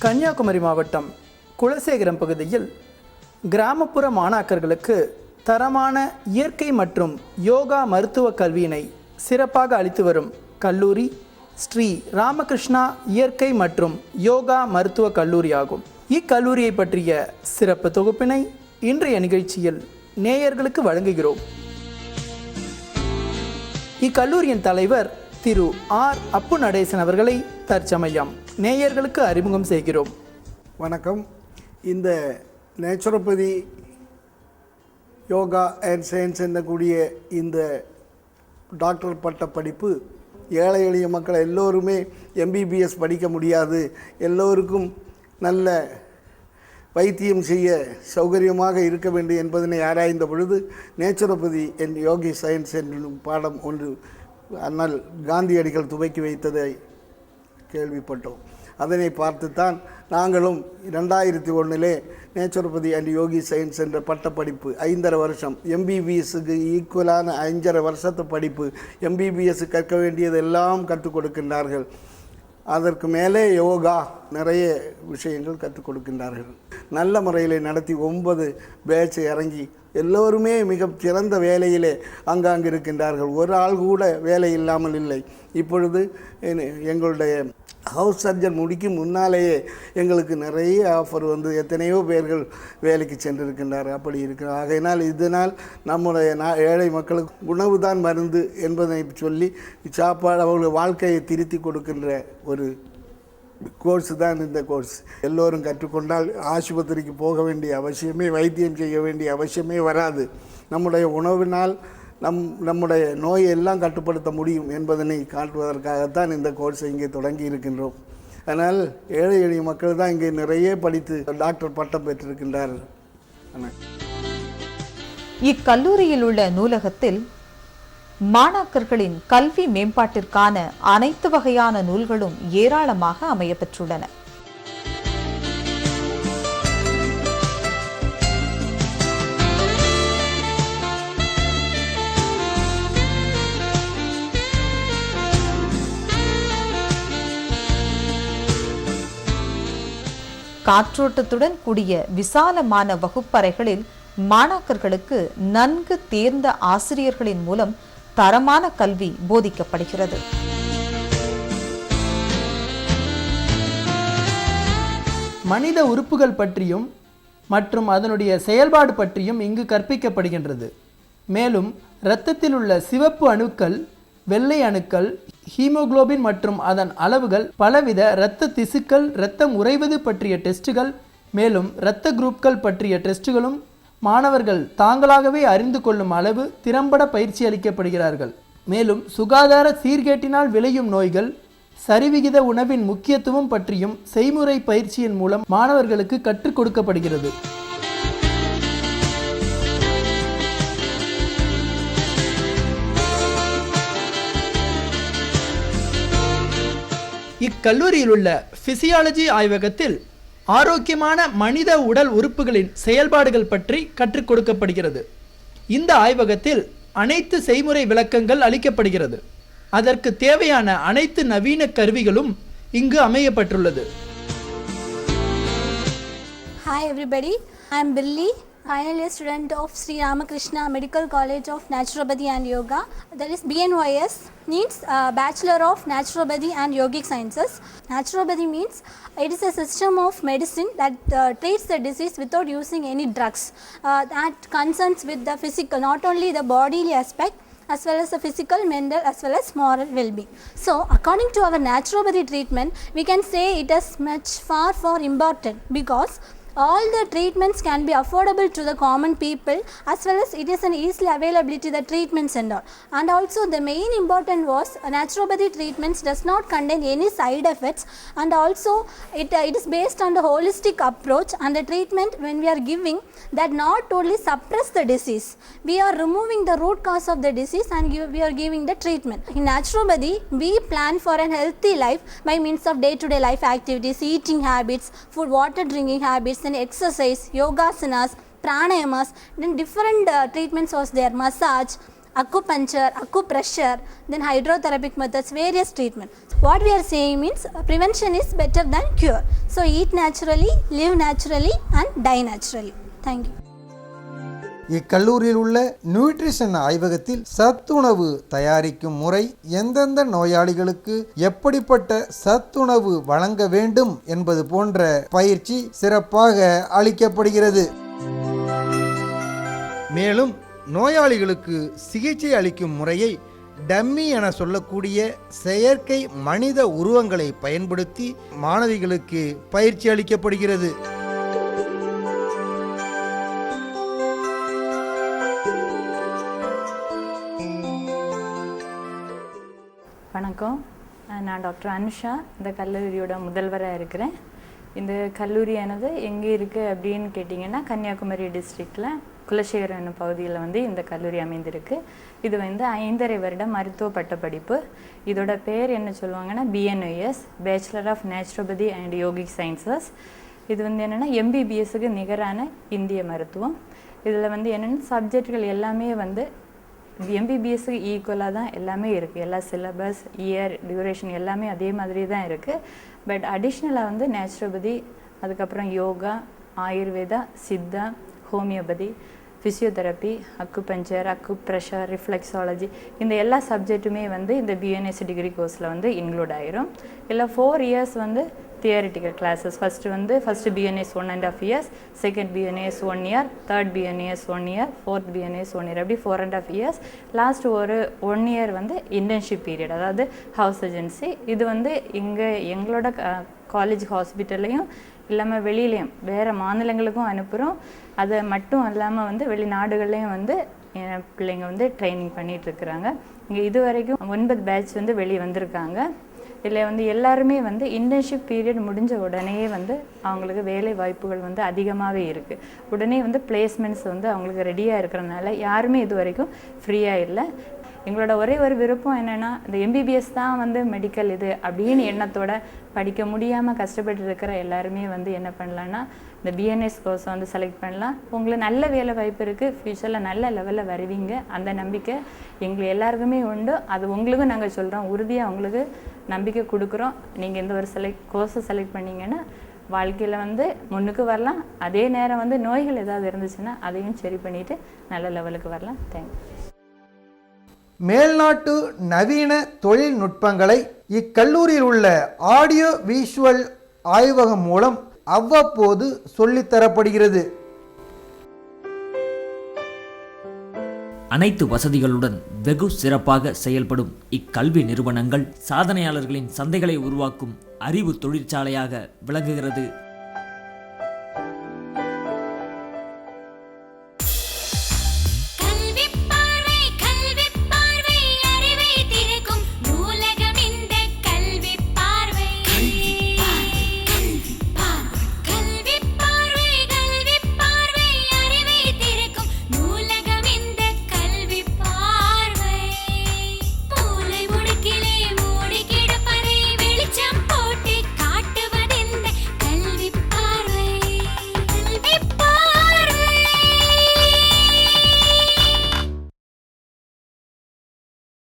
கன்னியாகுமரி மாவட்டம் குலசேகரம் பகுதியில் கிராமப்புற மாணாக்கர்களுக்கு தரமான இயற்கை மற்றும் யோகா மருத்துவ கல்வியினை சிறப்பாக அளித்து வரும் கல்லூரி ஸ்ரீ ராமகிருஷ்ணா இயற்கை மற்றும் யோகா மருத்துவ கல்லூரி ஆகும். இக்கல்லூரியை பற்றிய சிறப்பு தொகுப்பினை இன்றைய நிகழ்ச்சியில் நேயர்களுக்கு வழங்குகிறோம். இக்கல்லூரியின் தலைவர் திரு ஆர் அப்பு நடேசன் அவர்களை தற்சமயம் நேயர்களுக்கு அறிமுகம் செய்கிறோம். வணக்கம். இந்த நேச்சுரோபதி யோகா அண்ட் சயின்ஸ் என்னக்கூடிய இந்த டாக்டர் பட்ட படிப்பு ஏழை எளிய மக்கள் எல்லோருமே எம்பிபிஎஸ் படிக்க முடியாது, எல்லோருக்கும் நல்ல வைத்தியம் செய்ய சௌகரியமாக இருக்க வேண்டும் என்பதனை ஆராய்ந்த பொழுது நேச்சுரோபதி அண்ட் யோகி சயின்ஸ் என்னும் பாடம் ஒன்று அண்ணல் காந்தியடிகள் துவக்கி வைத்ததை கேள்விப்பட்டோம். அதனை பார்த்துத்தான் நாங்களும் 2001 நேச்சுரோபதி அண்ட் யோகி சயின்ஸ் என்ற பட்டப்படிப்பு 5.5 வருஷம் எம்பிபிஎஸ்க்கு ஈக்குவலான 5.5 வருஷத்து படிப்பு. எம்பிபிஎஸ் கற்க வேண்டியதெல்லாம் கற்றுக் கொடுக்கின்றார்கள். அதற்கு மேலே யோகா நிறைய விஷயங்கள் கற்றுக் கொடுக்கின்றார்கள். நல்ல முறையில் நடத்தி 9 பேட்ச் இறங்கி எல்லோருமே மிக சிறந்த வேலையிலே அங்காங்கு இருக்கின்றார்கள். ஒரு ஆள் கூட வேலை இல்லாமல் இல்லை. இப்பொழுது எங்களுடைய ஹவுஸ் சர்ஜன் முடிக்கும் முன்னாலேயே எங்களுக்கு நிறைய ஆஃபர் வந்து எத்தனையோ பேர்கள் வேலைக்கு சென்றிருக்கின்றார். அப்படி இருக்கிறார். ஆகையினால் இதனால் நம்முடைய ஏழை மக்களுக்கு உணவு தான் மருந்து என்பதை சொல்லி சாப்பாடு அவர்கள் வாழ்க்கையை திருத்தி கொடுக்கின்ற ஒரு கோர்ஸ் தான் இந்த கோர்ஸ். எல்லோரும் கற்றுக்கொண்டால் ஆஸ்பத்திரிக்கு போக வேண்டிய அவசியமே, வைத்தியம் செய்ய வேண்டிய அவசியமே வராது. நம்முடைய உணவினால் நம்முடைய நோயை எல்லாம் கட்டுப்படுத்த முடியும் என்பதனை காட்டுவதற்காகத்தான் இந்த கோர்ஸை இங்கே தொடங்கி இருக்கின்றோம். அதனால் ஏழை எளிய மக்கள் தான் இங்கே நிறைய படித்து டாக்டர் பட்டம் பெற்றிருக்கின்றார்கள். இக்கல்லூரியில் உள்ள நூலகத்தில் மாணாக்கர்களின் கல்வி மேம்பாட்டிற்கான அனைத்து வகையான நூல்களும் ஏராளமாக அமையப்பெற்றுள்ளன. காற்றோட்டத்துடன் கூடிய விசாலமான வகுப்பறைகளில் மாணாக்கர்களுக்கு நன்கு தேர்ந்த ஆசிரியர்களின் மூலம் தரமான கல்வி போதிக்கப்படுகிறது. மனித உறுப்புகள் பற்றியும் மற்றும் அதனுடைய செயல்பாடு பற்றியும் இங்கு கற்பிக்கப்படுகின்றது. மேலும் இரத்தத்தில் உள்ள சிவப்பு அணுக்கள், வெள்ளை அணுக்கள், ஹீமோகுளோபின் மற்றும் அதன் அளவுகள், பலவித இரத்த திசுக்கள், இரத்தம் உறைவது பற்றிய டெஸ்டுகள், மேலும் இரத்த குரூப்கள் பற்றிய டெஸ்டுகளும் மாணவர்கள் தாங்களாகவே அறிந்து கொள்ளும் அளவு திறம்பட பயிற்சி அளிக்கப்படுகிறார்கள். மேலும் சுகாதார சீர்கேட்டினால் விளையும் நோய்கள், சரிவிகித உணவின் முக்கியத்துவம் பற்றியும் செய்முறை பயிற்சியின் மூலம் மாணவர்களுக்கு கற்றுக் கொடுக்கப்படுகிறது. இக்கல்லூரியில் உள்ள பிசியாலஜி ஆய்வகத்தில் ஆரோக்கியமான மனித உடல் உறுப்புகளின் செயல்பாடுகள் பற்றி கற்றுக் கொடுக்கப்படுகிறது. இந்த ஆய்வகத்தில் அனைத்து செய்முறை விளக்கங்கள் அளிக்கப்படுகிறது. அதற்கு தேவையான அனைத்து நவீன கருவிகளும் இங்கு அமையப்பட்டுள்ளது. Hi everybody, I am Billy. I am a student of Sri Ramakrishna Medical College of Naturopathy and Yoga. That is BNYS, means Bachelor of Naturopathy and Yogic Sciences. Naturopathy means it is a system of medicine that treats the disease without using any drugs. That concerns with the physical, not only the bodily aspect, as well as the physical, mental, as well as moral well-being. So, according to our naturopathy treatment, we can say it is much far important, because all the treatments can be affordable to the common people, as well as it is an easily availability the treatments and all. And also the main important was naturopathy treatments does not contain any side effects, and also it is based on the holistic approach, and the treatment when we are giving that not only suppress the disease, we are removing the root cause of the disease and we are giving the treatment. In naturopathy we plan for a healthy life by means of day-to-day life activities, eating habits, food, water drinking habits, and exercise, yogasanas, pranayamas, then different treatments was there, massage, acupuncture, acupressure, then hydrotherapeutic methods, various treatment. What we are saying means prevention is better than cure. So eat naturally, live naturally and die naturally. Thank you. இக்கல்லூரியில் உள்ள nutrition ஆய்வகத்தில் சத்துணவு தயாரிக்கும் முறை, எந்தெந்த நோயாளிகளுக்கு எப்படிப்பட்ட சத்துணவு வழங்க வேண்டும் என்பது போன்ற பயிற்சி சிறப்பாக அளிக்கப்படுகிறது. மேலும் நோயாளிகளுக்கு சிகிச்சை அளிக்கும் முறையை டம்மி என சொல்லக்கூடிய செயற்கை மனித உருவங்களை பயன்படுத்தி மாணவிகளுக்கு பயிற்சி அளிக்கப்படுகிறது. வணக்கம், நான் டாக்டர் அனுஷா, இந்த கல்லூரியோட முதல்வராக இருக்கிறேன். இந்த கல்லூரியானது எங்கே இருக்குது அப்படின்னு கேட்டிங்கன்னா, கன்னியாகுமரி டிஸ்ட்ரிக்டில் குலசேகரம் என்னும் பகுதியில் வந்து இந்த கல்லூரி அமைந்திருக்கு. இது வந்து 5.5 வருட மருத்துவ பட்டப்படிப்பு. இதோட பேர் என்ன சொல்லுவாங்கன்னா BNOS, bachelor of naturopathy and yogic sciences. இது வந்து என்னென்னா MBBSக்கு நிகரான இந்திய மருத்துவம். இதில் வந்து என்னென்னா சப்ஜெக்டுகள் எல்லாமே வந்து MBBSக்கு ஈக்குவலாக தான் எல்லாமே இருக்குது. எல்லா சிலபஸ், இயர், டியூரேஷன் எல்லாமே அதே மாதிரி தான் இருக்குது. பட் அடிஷ்னலாக வந்து நேச்சுரோபதி, அதுக்கப்புறம் yoga, Ayurveda, Siddha, homeopathy, physiotherapy, acupuncture, acupressure, reflexology, இந்த எல்லா சப்ஜெக்ட்டுமே வந்து இந்த BNS டிகிரி கோர்ஸில் வந்து இன்க்ளூட் ஆயிரும். இல்லை 4 இயர்ஸ் வந்து theoretical classes. First BNS 1.5 years, second BNS 1 year, third BNS 1 year, fourth BNS 1 year, அப்படி 4.5 years. லாஸ்ட் ஒரு 1 year வந்து இன்டர்ன்ஷிப் பீரியட், அதாவது ஹவுஸ் ஏஜென்சி. இது வந்து எங்களோட காலேஜ் ஹாஸ்பிட்டல்லையும் இல்லாமல் வெளியிலையும் வேறு மாநிலங்களுக்கும் அனுப்புகிறோம். அது மட்டும் இல்லாமல் வந்து வெளிநாடுகள்லையும் வந்து பிள்ளைங்க வந்து ட்ரைனிங் பண்ணிகிட்ருக்குறாங்க. இங்கே இது வரைக்கும் 9 பேட்ச் வந்து வெளியே வந்திருக்காங்க. இதில் வந்து எல்லாருமே வந்து இன்டர்ன்ஷிப் பீரியட் முடிஞ்ச உடனே வந்து அவங்களுக்கு வேலை வாய்ப்புகள் வந்து அதிகமாகவே இருக்குது. உடனே வந்து பிளேஸ்மெண்ட்ஸ் வந்து அவங்களுக்கு ரெடியாக இருக்கிறதுனால யாருமே இது வரைக்கும் ஃப்ரீயாக இல்லை. எங்களோட ஒரே ஒரு விருப்பம் என்னென்னா, இந்த MBBS தான் வந்து மெடிக்கல் இது அப்படின்னு எண்ணத்தோட படிக்க முடியாமல் கஷ்டப்பட்டு இருக்கிற எல்லாருமே வந்து என்ன பண்ணலான்னா, இந்த BNS கோர்ஸை வந்து செலக்ட் பண்ணலாம். உங்களுக்கு நல்ல வேலை வாய்ப்பு இருக்குது, ஃப்யூச்சரில் நல்ல லெவலில் வருவீங்க, அந்த நம்பிக்கை எங்களுக்கு எல்லாருக்குமே உண்டு. அது உங்களுக்கும் நாங்கள் சொல்கிறோம், உறுதியாக உங்களுக்கு நம்பிக்கை கொடுக்குறோம். நீங்கள் இந்த ஒரு கோர்ஸை செலக்ட் பண்ணிங்கன்னா வாழ்க்கையில் வந்து முன்னுக்கு வரலாம். அதே நேரம் வந்து நோய்கள் ஏதாவது இருந்துச்சுன்னா அதையும் சரி பண்ணிவிட்டு நல்ல லெவலுக்கு வரலாம். தேங்க்யூ. மேல்நாட்டு நவீன தொழில்நுட்பங்களை இக்கல்லூரியில் உள்ள ஆடியோ விஷுவல் ஆய்வகம் மூலம் அவ்வப்போது சொல்லித்தரப்படுகிறது. அனைத்து வசதிகளுடன் வெகு சிறப்பாக செயல்படும் இக்கல்வி நிறுவனங்கள் சாதனையாளர்களின் சந்தைகளை உருவாக்கும் அறிவு தொழிற்சாலையாக விளங்குகிறது.